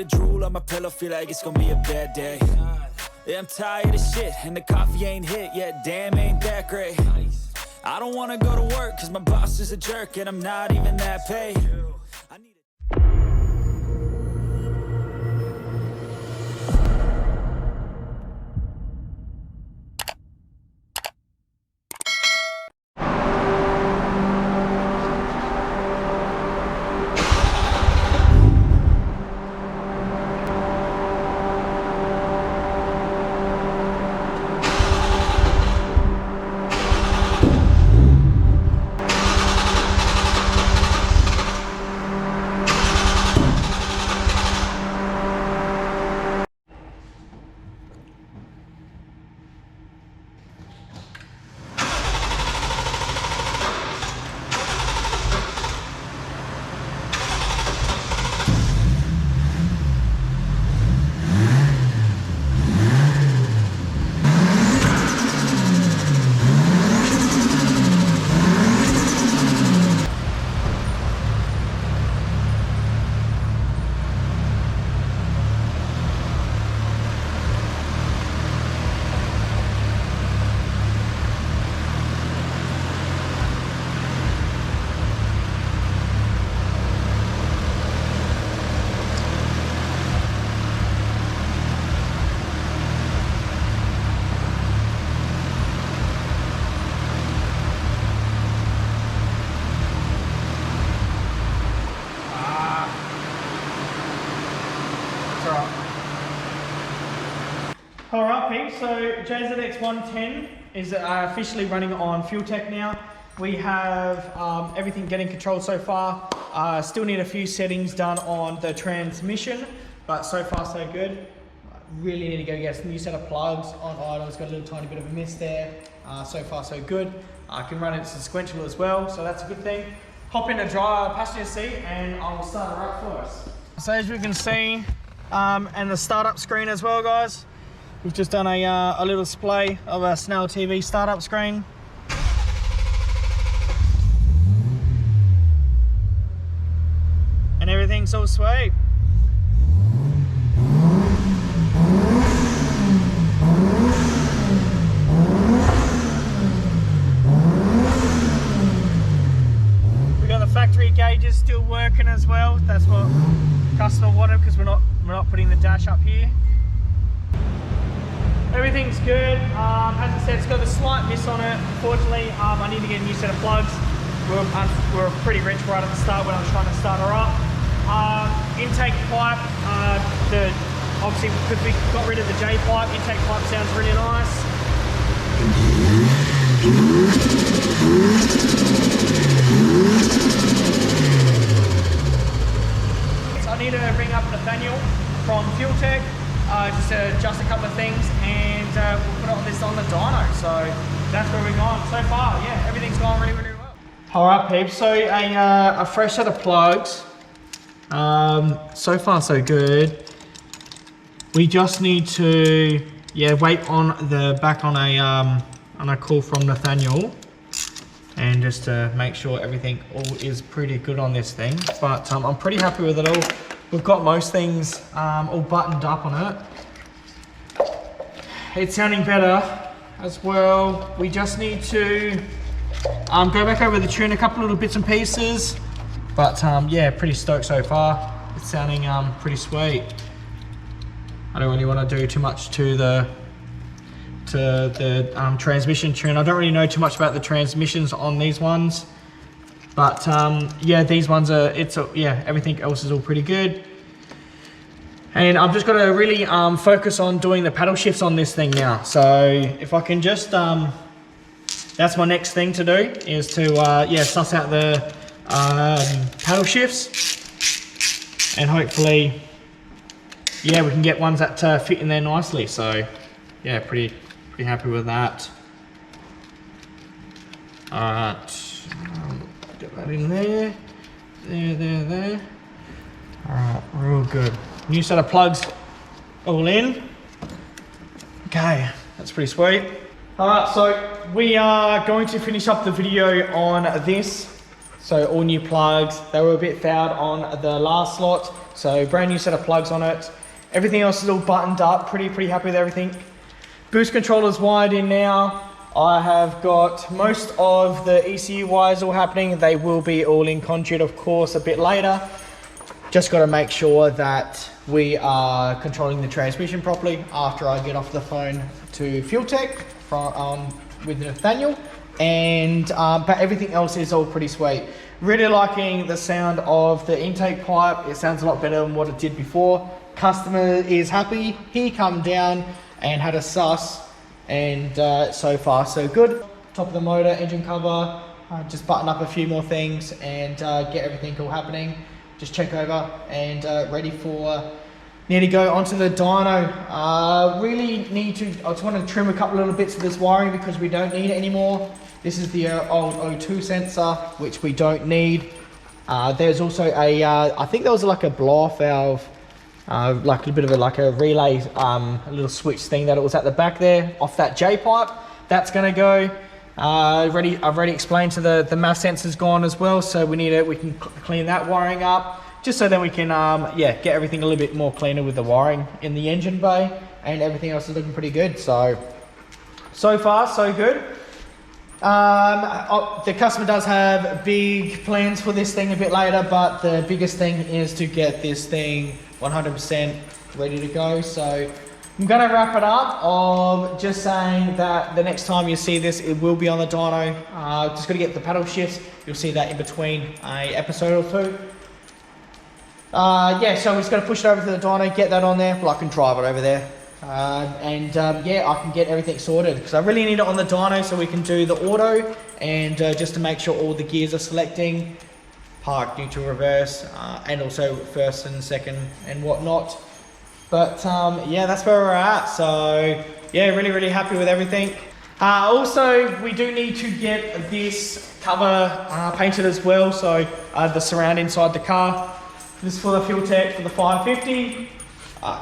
drool on my pillow, feel like it's gonna be a bad day. Yeah, I'm tired of shit, and the coffee ain't hit yet, damn, ain't that great. I don't wanna go to work, cause my boss is a jerk, and I'm not even that paid. I need Alright peeps, so JZX110 is officially running on FUELTECH now. We have everything getting controlled so far. Still need a few settings done on the transmission, but so far so good. Really need to go get a new set of plugs on idle. It's got a little tiny bit of a miss there. So far so good. I can run it sequential as well, so that's a good thing. Hop in a dry passenger seat and I will start her up for us. So as you can see, and the startup screen as well, guys. We've just done a little display of a Snell TV startup screen. And everything's all sweet. We got the factory gauges still working as well. That's what customer wanted because we're not putting the dash up here. Everything's good. As I said, it's got a slight miss on it. Unfortunately, I need to get a new set of plugs. We're pretty rich right at the start when I was trying to start her up. Intake pipe, obviously because we got rid of the J pipe, intake pipe sounds really nice. So I need to ring up Nathaniel from FUELTECH. Just to adjust a couple of things and we'll put it on the dyno. So that's where we're going so far. Yeah, everything's going really, really well. Alright peeps, so a fresh set of plugs. So far so good. We just need to wait on the back on a call from Nathaniel and just to make sure everything all is pretty good on this thing. But I'm pretty happy with it all. We've got most things all buttoned up on it. It's sounding better as well. We just need to go back over the tune, a couple little bits and pieces. But yeah, pretty stoked so far. It's sounding pretty sweet. I don't really want to do too much to the transmission tune. I don't really know too much about the transmissions on these ones. But yeah, these ones are, everything else is all pretty good. And I've just got to really focus on doing the paddle shifts on this thing now. So if I can just, that's my next thing to do, is to suss out the paddle shifts. And hopefully, we can get ones that fit in there nicely. So yeah, pretty happy with that. Alright. Get that in there. There. Alright, real good. New set of plugs all in. Okay, that's pretty sweet. Alright, so we are going to finish up the video on this. So all new plugs. They were a bit fouled on the last slot. So brand new set of plugs on it. Everything else is all buttoned up. Pretty happy with everything. Boost controller's wired in now. I have got most of the ECU wires all happening. They will be all in conduit, of course, a bit later. Just got to make sure that we are controlling the transmission properly after I get off the phone to FUELTECH with Nathaniel. And but everything else is all pretty sweet. Really liking the sound of the intake pipe. It sounds a lot better than what it did before. Customer is happy. He come down and had a suss, and so far so good. Top of the motor, engine cover, just button up a few more things and get everything all happening. Just check over and ready for need to go onto the dyno. Really need to, I just want to trim a couple little bits of this wiring because we don't need it anymore. This is the old O2 sensor, which we don't need. There's also a, I think there was like a blow-off valve, like a bit of a relay, a little switch thing that it was at the back there, off that J pipe. That's gonna go. I've already explained to the mass sensor's gone as well, so we can clean that wiring up, just so then we can yeah, get everything a little bit more cleaner with the wiring in the engine bay, and everything else is looking pretty good. So far so good. The customer does have big plans for this thing a bit later, but the biggest thing is to get this thing 100% ready to go. So I'm gonna wrap it up of just saying that the next time you see this, it will be on the dyno. Just gotta get the paddle shifts. You'll see that in between a episode or two. Yeah, so we just gotta push it over to the dyno, get that on there. Well, I can drive it over there. Yeah, I can get everything sorted because I really need it on the dyno so we can do the auto and just to make sure all the gears are selecting, park, neutral, reverse, and also first and second and whatnot. But yeah, that's where we're at. So yeah, really happy with everything. Also, we do need to get this cover painted as well. So the surround inside the car. This is for the FUELTECH for the 550.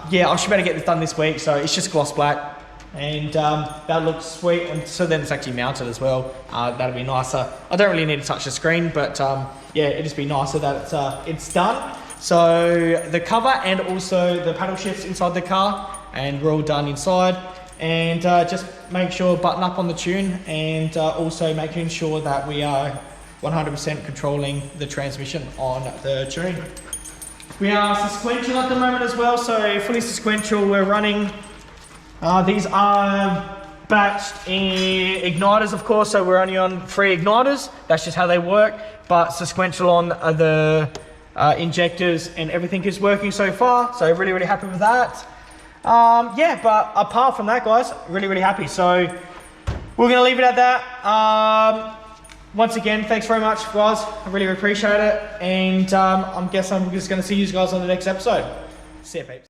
Yeah, I should better get this done this week. So it's just gloss black, and that looks sweet. And so then it's actually mounted as well. That'll be nicer. I don't really need to touch the screen, but yeah, it'd just be nicer that it's done. So the cover and also the paddle shifts inside the car, and we're all done inside. And just make sure button up on the tune, and also making sure that we are 100% controlling the transmission on the tune. We are sequential at the moment as well, so fully sequential. We're running, these are batched igniters, of course, so we're only on 3 igniters. That's just how they work, but sequential on the injectors, and everything is working so far, so really happy with that. Yeah, but apart from that, guys, really happy. So we're gonna leave it at that. Once again, thanks very much, guys. I really appreciate it, and I guess I'm just gonna see you guys on the next episode. See ya, peeps.